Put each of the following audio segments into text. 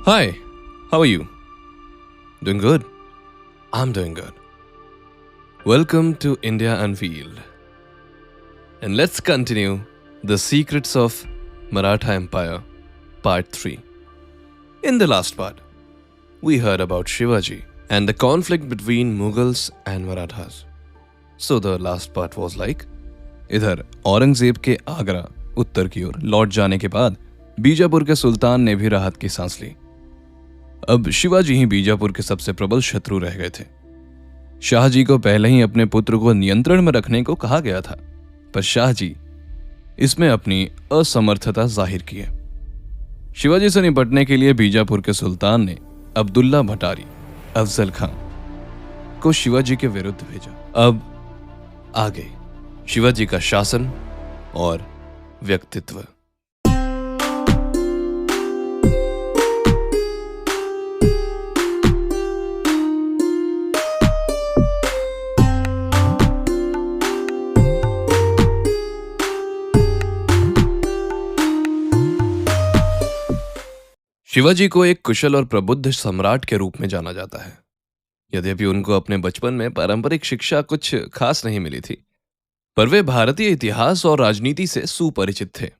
Hi, how are you? Doing good? I'm doing good. Welcome to India Unveiled. And let's continue The Secrets of Maratha Empire, Part 3. In the last part, we heard about Shivaji and the conflict between Mughals and Marathas. So the last part was like, इधर औरंगजेब के आगरा उत्तर की ओर लौट जाने के बाद बीजापुर के सुल्तान ने भी राहत की सांस ली। अब शिवाजी ही बीजापुर के सबसे प्रबल शत्रु रह गए थे। शाहजी को पहले ही अपने पुत्र को नियंत्रण में रखने को कहा गया था, पर शाहजी इसमें अपनी असमर्थता जाहिर की है। शिवाजी से निपटने के लिए बीजापुर के सुल्तान ने अब्दुल्ला भटारी अफजल खान को शिवाजी के विरुद्ध भेजा। अब आगे शिवाजी का शासन और व्यक्तित्व। शिवाजी को एक कुशल और प्रबुद्ध सम्राट के रूप में जाना जाता है। यद्यपि उनको अपने बचपन में पारंपरिक शिक्षा कुछ खास नहीं मिली थी, पर वे भारतीय इतिहास और राजनीति से सुपरिचित थे।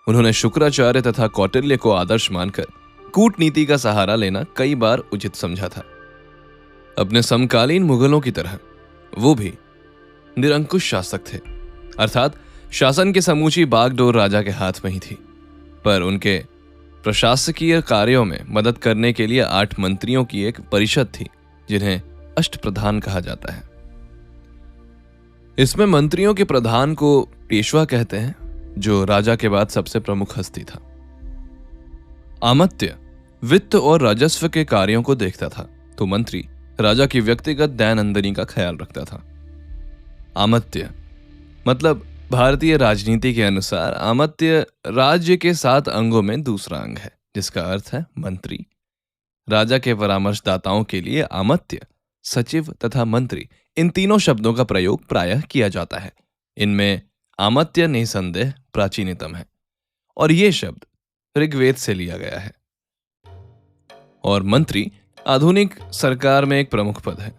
उन्होंने शुक्राचार्य तथा कौटिल्य को आदर्श मानकर कूटनीति का सहारा लेना कई बार उचित समझा था। अपने समकालीन मुगलों की तरह वो भी निरंकुश शासक थे, अर्थात शासन की समूची बागडोर राजा के हाथ में ही थी। पर उनके प्रशासकीय कार्यों में मदद करने के लिए 8 मंत्रियों की एक परिषद थी, जिन्हें अष्टप्रधान कहा जाता है। इसमें मंत्रियों के प्रधान को पेशवा कहते हैं, जो राजा के बाद सबसे प्रमुख हस्ती था। आमत्य वित्त और राजस्व के कार्यों को देखता था, तो मंत्री राजा की व्यक्तिगत दैनंदिनी का ख्याल रखता था। आमत्य मतलब भारतीय राजनीति के अनुसार आमत्य राज्य के 7 अंगों में दूसरा अंग है, जिसका अर्थ है मंत्री। राजा के परामर्शदाताओं के लिए आमत्य, सचिव तथा मंत्री, इन तीनों शब्दों का प्रयोग प्रायः किया जाता है। इनमें आमत्य निसंदेह प्राचीनतम है और ये शब्द ऋग्वेद से लिया गया है। और मंत्री आधुनिक सरकार में एक प्रमुख पद है।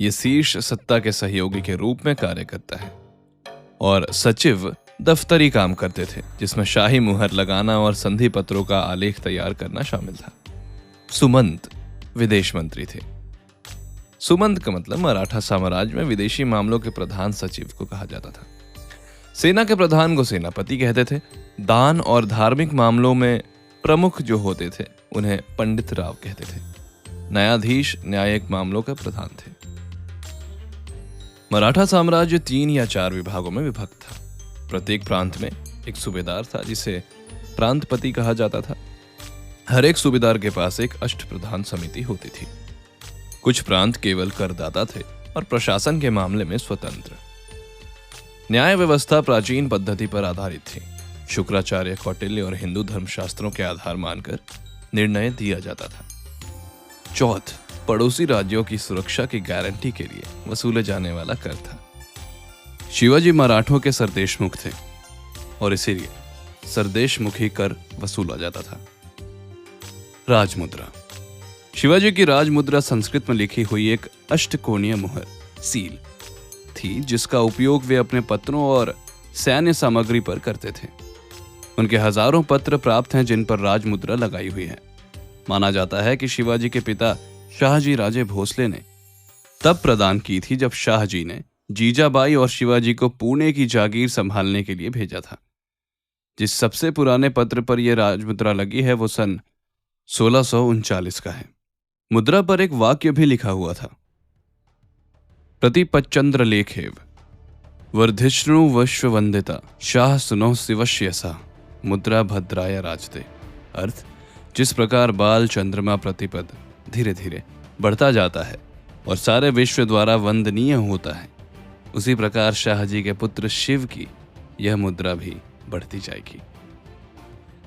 ये शीर्ष सत्ता के सहयोगी के रूप में कार्य करता है। और सचिव दफ्तरी काम करते थे, जिसमें शाही मुहर लगाना और संधि पत्रों का आलेख तैयार करना शामिल था। सुमंत विदेश मंत्री थे। सुमंत का मतलब मराठा साम्राज्य में विदेशी मामलों के प्रधान सचिव को कहा जाता था। सेना के प्रधान को सेनापति कहते थे। दान और धार्मिक मामलों में प्रमुख जो होते थे उन्हें पंडित राव कहते थे। न्यायाधीश न्यायिक मामलों का प्रधान थे। मराठा साम्राज्य 3 या 4 विभागों में विभक्त था। प्रत्येक प्रांत में एक सूबेदार था, जिसे प्रांतपति कहा जाता था। हर एक सूबेदार के पास एक अष्टप्रधान समिति होती थी। कुछ प्रांत केवल करदाता थे और प्रशासन के मामले में स्वतंत्र। न्याय व्यवस्था प्राचीन पद्धति पर आधारित थी। शुक्राचार्य, कौटिल्य और हिंदू धर्मशास्त्रों के आधार मानकर निर्णय दिया जाता था। चौथ पड़ोसी राज्यों की सुरक्षा की गारंटी के लिए वसूले जाने वाला कर था। शिवाजी मराठों के सरदेशमुख थे और इसीलिए सरदेशमुखी कर वसूला जाता था। राजमुद्रा। शिवाजी की राजमुद्रा संस्कृत में लिखी हुई एक अष्टकोणीय मुहर सील थी, जिसका उपयोग वे अपने पत्रों और सैन्य सामग्री पर करते थे। उनके हजारों पत्र प्राप्त हैं जिन पर राजमुद्रा लगाई हुई है। माना जाता है कि शिवाजी के पिता शाहजी राजे भोसले ने तब प्रदान की थी जब शाहजी ने जीजाबाई और शिवाजी को पुणे की जागीर संभालने के लिए भेजा था। जिस सबसे पुराने पत्र पर यह राजमुद्रा लगी है वो सन 1639 का है। मुद्रा पर एक वाक्य भी लिखा हुआ था, प्रतिपच्चंद्र लेखेव वर्धिष्णु वश्ववंदिता शाह सुनो शिवश्यसा मुद्रा भद्राय राजते। अर्थ, जिस प्रकार बाल चंद्रमा प्रतिपद धीरे धीरे बढ़ता जाता है और सारे विश्व द्वारा वंदनीय होता है, उसी प्रकार शाहजी के पुत्र शिव की यह मुद्रा भी बढ़ती जाएगी।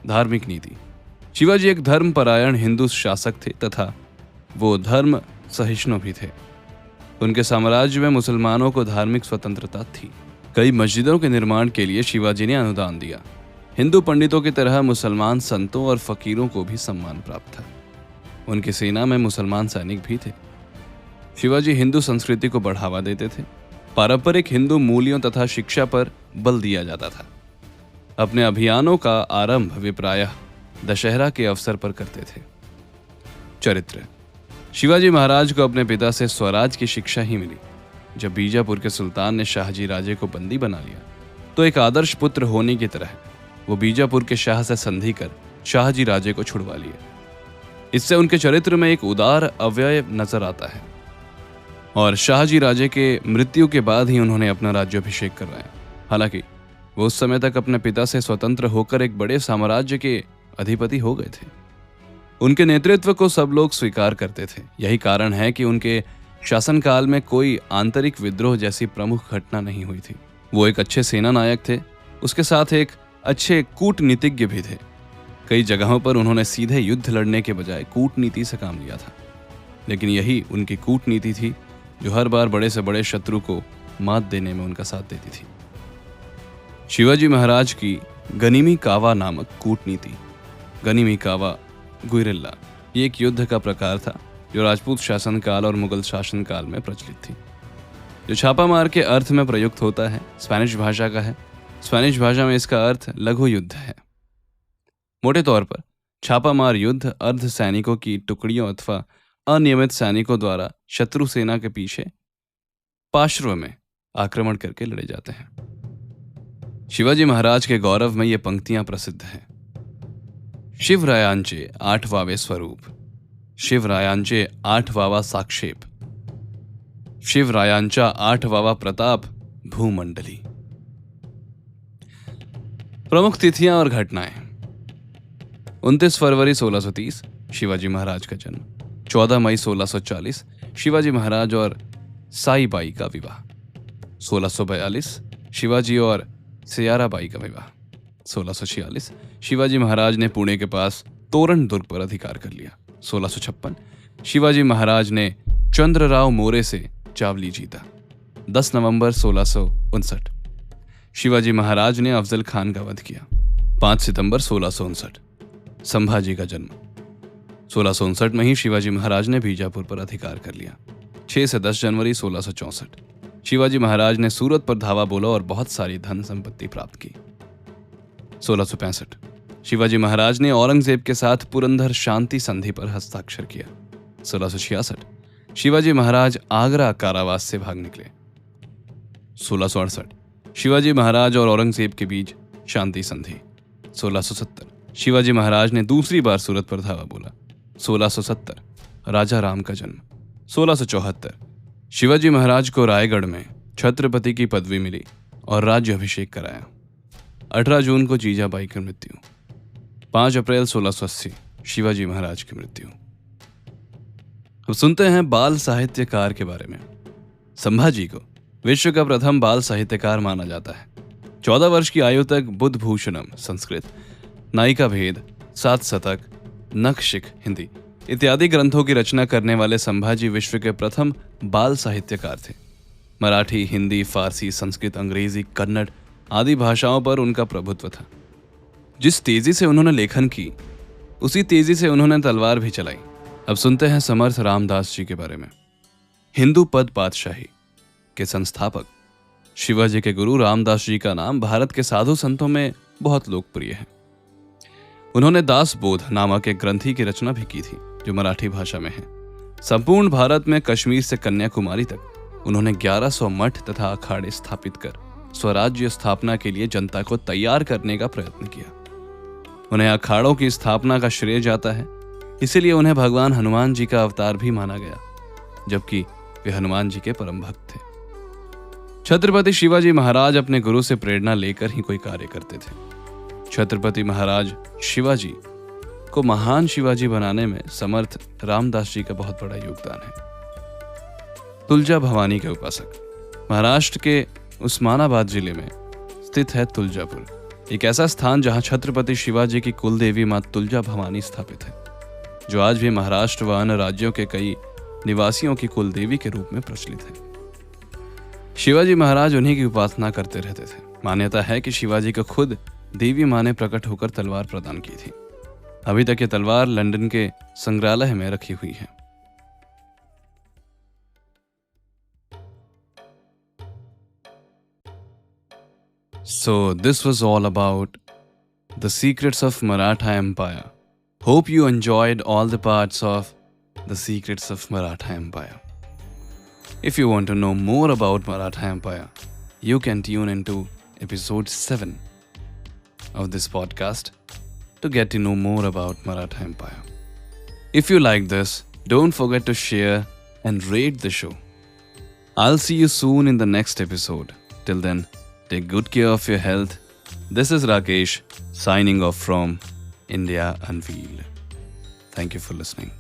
धार्मिक नीति। शिवाजी एक धर्मपरायण हिंदू शासक थे तथा वो धर्म सहिष्णु भी थे। उनके साम्राज्य में मुसलमानों को धार्मिक स्वतंत्रता थी। कई मस्जिदों के निर्माण के लिए शिवाजी ने अनुदान दिया। हिंदू पंडितों की तरह मुसलमान संतों और फकीरों को भी सम्मान प्राप्त था। उनकी सेना में मुसलमान सैनिक भी थे। शिवाजी हिंदू संस्कृति को बढ़ावा देते थे। पारंपरिक हिंदू मूल्यों तथा शिक्षा पर बल दिया जाता था। अपने अभियानों का आरंभ वे प्रायः दशहरा के अवसर पर करते थे। चरित्र: शिवाजी महाराज को अपने पिता से स्वराज की शिक्षा ही मिली। जब बीजापुर के सुल्तान ने शाहजी राजे को बंदी बना लिया तो एक आदर्श पुत्र होने की तरह वो बीजापुर के शाह से संधि कर शाहजी राजे को छुड़वा लिए। इससे उनके चरित्र में एक उदार अवयव नजर आता है और शाहजी राजे के मृत्यु के बाद ही उन्होंने अपना राज्याभिषेक करवाया। हालांकि वो उस समय तक अपने पिता से स्वतंत्र होकर एक बड़े साम्राज्य के अधिपति हो गए थे। उनके नेतृत्व को सब लोग स्वीकार करते थे। यही कारण है कि उनके शासनकाल में कोई आंतरिक विद्रोह जैसी प्रमुख घटना नहीं हुई थी। वो एक अच्छे सेना नायक थे, उसके साथ एक अच्छे कूटनीतिज्ञ भी थे। कई जगहों पर उन्होंने सीधे युद्ध लड़ने के बजाय कूटनीति से काम लिया था, लेकिन यही उनकी कूटनीति थी जो हर बार बड़े से बड़े शत्रु को मात देने में उनका साथ देती थी। शिवाजी महाराज की गनीमी कावा नामक कूटनीति, गनीमी कावा गुरिल्ला, ये एक युद्ध का प्रकार था जो राजपूत शासनकाल और मुगल शासनकाल में प्रचलित थी। जो छापामार के अर्थ में प्रयुक्त होता है, स्पेनिश भाषा का है। स्पेनिश भाषा में इसका अर्थ लघु युद्ध है। मोटे तौर पर छापामार युद्ध अर्ध सैनिकों की टुकड़ियों अथवा अनियमित सैनिकों द्वारा शत्रु सेना के पीछे पार्श्व में आक्रमण करके लड़े जाते हैं। शिवाजी महाराज के गौरव में ये पंक्तियां प्रसिद्ध हैं। शिवरायांचे 8वावे स्वरूप, शिवरायांचे 8वावा साक्षेप, शिवरायांचा 8वावा प्रताप भूमंडली। प्रमुख तिथियां और घटनाएं: 29 फरवरी 1630 शिवाजी महाराज का जन्म। 14 मई 1640 शिवाजी महाराज और साईबाई का विवाह। 1642 शिवाजी और सियाराबाई का विवाह। 1646 शिवाजी महाराज ने पुणे के पास तोरण दुर्ग पर अधिकार कर लिया। 1656 शिवाजी महाराज ने चंद्रराव मोरे से चावली जीता। 10 नवंबर 1659 शिवाजी महाराज ने अफजल खान का वध किया। 5 सितंबर 1659 संभाजी का जन्म। 1659 में ही शिवाजी महाराज ने बीजापुर पर अधिकार कर लिया। 6 से 10 जनवरी 1664 शिवाजी महाराज ने सूरत पर धावा बोला और बहुत सारी धन संपत्ति प्राप्त की। 1665 शिवाजी महाराज ने औरंगजेब के साथ पुरंदर शांति संधि पर हस्ताक्षर किया। 1666 शिवाजी महाराज आगरा कारावास से भाग निकले। 1668 शिवाजी महाराज और औरंगजेब के बीच शांति संधि। 1670 शिवाजी महाराज ने दूसरी बार सूरत पर धावा बोला। 1670 राजा राम का जन्म। 1674 शिवाजी महाराज को रायगढ़ में छत्रपति की पदवी मिली और राज्याभिषेक कराया। 18 जून को जीजाबाई की मृत्यु। 5 अप्रैल 1680 शिवाजी महाराज की मृत्यु। अब सुनते हैं बाल साहित्यकार के बारे में। संभाजी को विश्व का प्रथम बाल साहित्यकार माना जाता है। 14 वर्ष की आयु तक बुद्धभूषणम संस्कृत, नायिका भेद, 7 शतक, नखशिख हिंदी इत्यादि ग्रंथों की रचना करने वाले संभाजी विश्व के प्रथम बाल साहित्यकार थे। मराठी, हिंदी, फारसी, संस्कृत, अंग्रेजी, कन्नड़ आदि भाषाओं पर उनका प्रभुत्व था। जिस तेजी से उन्होंने लेखन की, उसी तेजी से उन्होंने तलवार भी चलाई। अब सुनते हैं समर्थ रामदास जी के बारे में। हिंदू पद पातशाही के संस्थापक शिवाजी के गुरु रामदास जी का नाम भारत के साधु संतों में बहुत लोकप्रिय है। उन्होंने दास बोध नामक एक ग्रंथि की रचना भी की थी जो मराठी भाषा में है। संपूर्ण भारत में कश्मीर से कन्याकुमारी तक उन्होंने 1100 मठ तथा अखाड़े स्थापित कर स्वराज्य स्थापना के लिए जनता को तैयार करने का प्रयत्न किया। उन्हें अखाड़ों की स्थापना का श्रेय जाता है, इसीलिए उन्हें भगवान हनुमान जी का अवतार भी माना गया, जबकि वे हनुमान जी के परम भक्त थे। छत्रपति शिवाजी महाराज अपने गुरु से प्रेरणा लेकर ही कोई कार्य करते थे। छत्रपति महाराज शिवाजी को महान शिवाजी बनाने में समर्थ रामदास जी का बहुत बड़ा योगदान है। तुलजा भवानी के उपासक महाराष्ट्र के उस्मानाबाद जिले में स्थित है तुलजापुर, एक ऐसा स्थान जहां छत्रपति शिवाजी की कुलदेवी मां तुलजा भवानी स्थापित है, जो आज भी महाराष्ट्र व अन्य राज्यों के कई निवासियों की कुलदेवी के रूप में प्रचलित है। शिवाजी महाराज उन्हीं की उपासना करते रहते थे। मान्यता है कि शिवाजी को खुद देवी माँ ने प्रकट होकर तलवार प्रदान की थी। अभी तक ये तलवार लंदन के संग्रहालय में रखी हुई है। So this was all about the secrets of Maratha Empire. Hope you enjoyed all the parts of the secrets of Maratha Empire. If you want to know more about Maratha Empire, you can tune into episode 7 of this podcast to get to know more about Maratha Empire. If you like this, don't forget to share and rate the show. I'll see you soon in the next episode. Till then, take good care of your health. This is Rakesh signing off from India Unveiled. Thank you for listening.